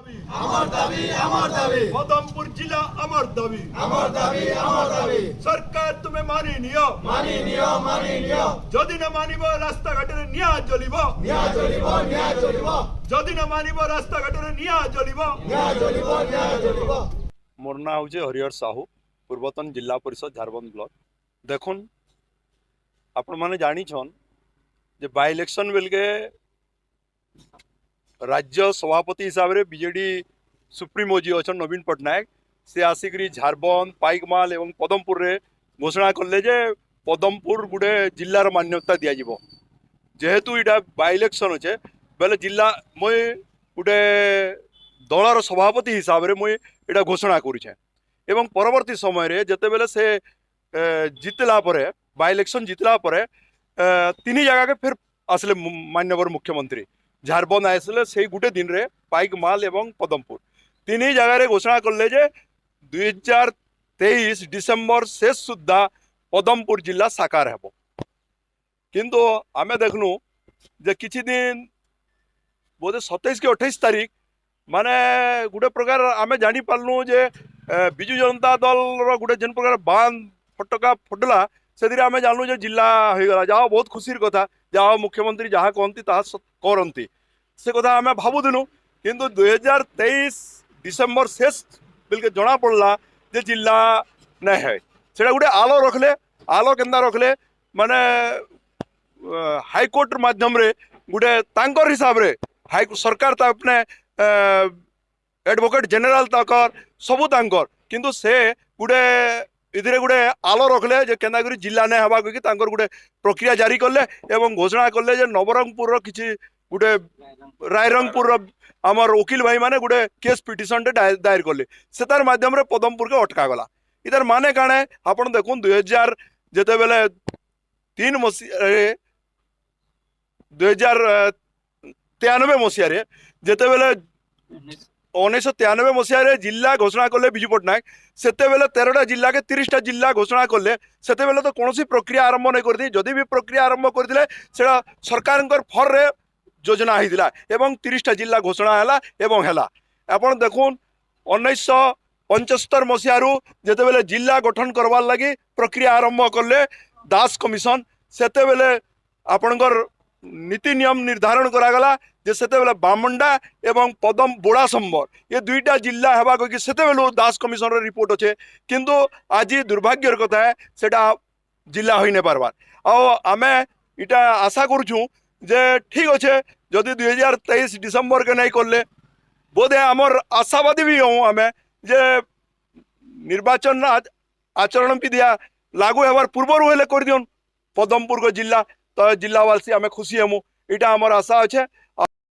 আমার দাবি পদমপুর জিলা আমার দাবি আমার দাবি সরকার তুমি মানি নিও যদি না মানিব রাস্তাঘাটের নিয়া জ্বলিব যদি না মানিব রাস্তাঘাটের নিয়া জ্বলিব मोर ना हूँ हरिहर साहू पूर्वतन जिला परिषद झारबंद ब्लॉक देखुन आपण मैंने जानिछन जे बाय इलेक्शन बेलके राज्य सभापति हिसाब रे बीजेडी सुप्रीमो जी अच्छा नवीन पट्टनायक से आसिक झारबंद पाइकमाल एवं पदमपुर रे घोषणा कले जे पदमपुर गुटे जिलार मान्यता दिज्व जेहेतु इटा बाय इलेक्शन अच्छे बेले जिला मुई गुटे दलर सभापति हिसाब रे मुई इटा घोषणा करुचे एवं परवर्ती समय रे जेते बेले से जितला परे बाय इलेक्शन जितला परे तीन जगह के फिर आसले मान्यवर मुख्यमंत्री झारबंद आसले से गुटे दिन रे पाइकमाल एवं पदमपुर तीन जगह रे घोषणा करले जे 2023 डिसेम्बर शेष सुद्धा पदमपुर जिला साकार हेबो किंतु आमे देखनु जे किछि दिन बोधे 27 के 28 तारीख माने गुटे प्रकार आमे जानी पारलु जे बिजु जनता दल रो गुटे जेन प्रकार बांध फटका फटला से आमे जानलु जे जिला हो गला जाओ बहुत खुशीर कथा जाओ मुख्यमंत्री जहाँ कहती ताहा करती से कथा आमे भाबुदिनु किंतु 2023 डिसेम्बर शेष बिलके जना पड़ला जे जिला नहीं है सेटा गुटे आलो रखले आलो केंदा रखले माने हाईकोर्ट माध्यम रे गुटे तांकर हिसाब रे हाई सरकार ता अपने एडवोकेट जनरल ताकर सबू तांकर किंतु से गुटे इधरे गुटे आलो रखले जे केंदागुरी जिला नहीं हवा कि तांकर गुटे प्रक्रिया जारी करले एवं घोषणा करले जे नवरंगपुर किछि गुटे रायरंगपुर आमर वकील भाई माने गुटे केस पिटिशन दायर करले से तार माध्यम रे पदमपुर के अटका गला इधर माने काणे आपण देखुन 2000 जेते बेले 3 मसीहा 2093 मसीहा रे जेते बेले 1993 मसीह जिला घोषणा कले विजु पट्टनायक सेते बेले 13टा जिला के 30टा जिला घोषणा कले सेते बेले तो कौन प्रक्रिया आरंभ नहीं करती जदि भी प्रक्रिया आरंभ करते सेटा सरकार फर रे योजना होता एवं 30टा जिला घोषणा है एवं है आपन देखुन 1975 मसीह जेते बेले जिला गठन करवार लगी प्रक्रिया आरंभ कले दास कमिशन सेते बेले आपणकर नीति नियम निर्धारण करागला जे सेते बेले बामंडा एवं पदम बोड़ा संबर ये दुईटा जिला हेबा कि सेते बेलू दास कमिशन रिपोर्ट अच्छे किंतु आज दुर्भाग्यर कथा है सेटा जिला होई नहीं पारबार आमे इटा आशा करूँ जे ठीक अच्छे जदि 2023 डिसेम्बर के नहीं करले बोधे आमर आशावादी भी हूँ आमे जे निर्वाचन आचरण विधिया लागू होवार पूर्वर हेले कर दियन पदमपुर को जिला तो जिलावासी आमे खुशी हेमु इटा आमर आशा अच्छे।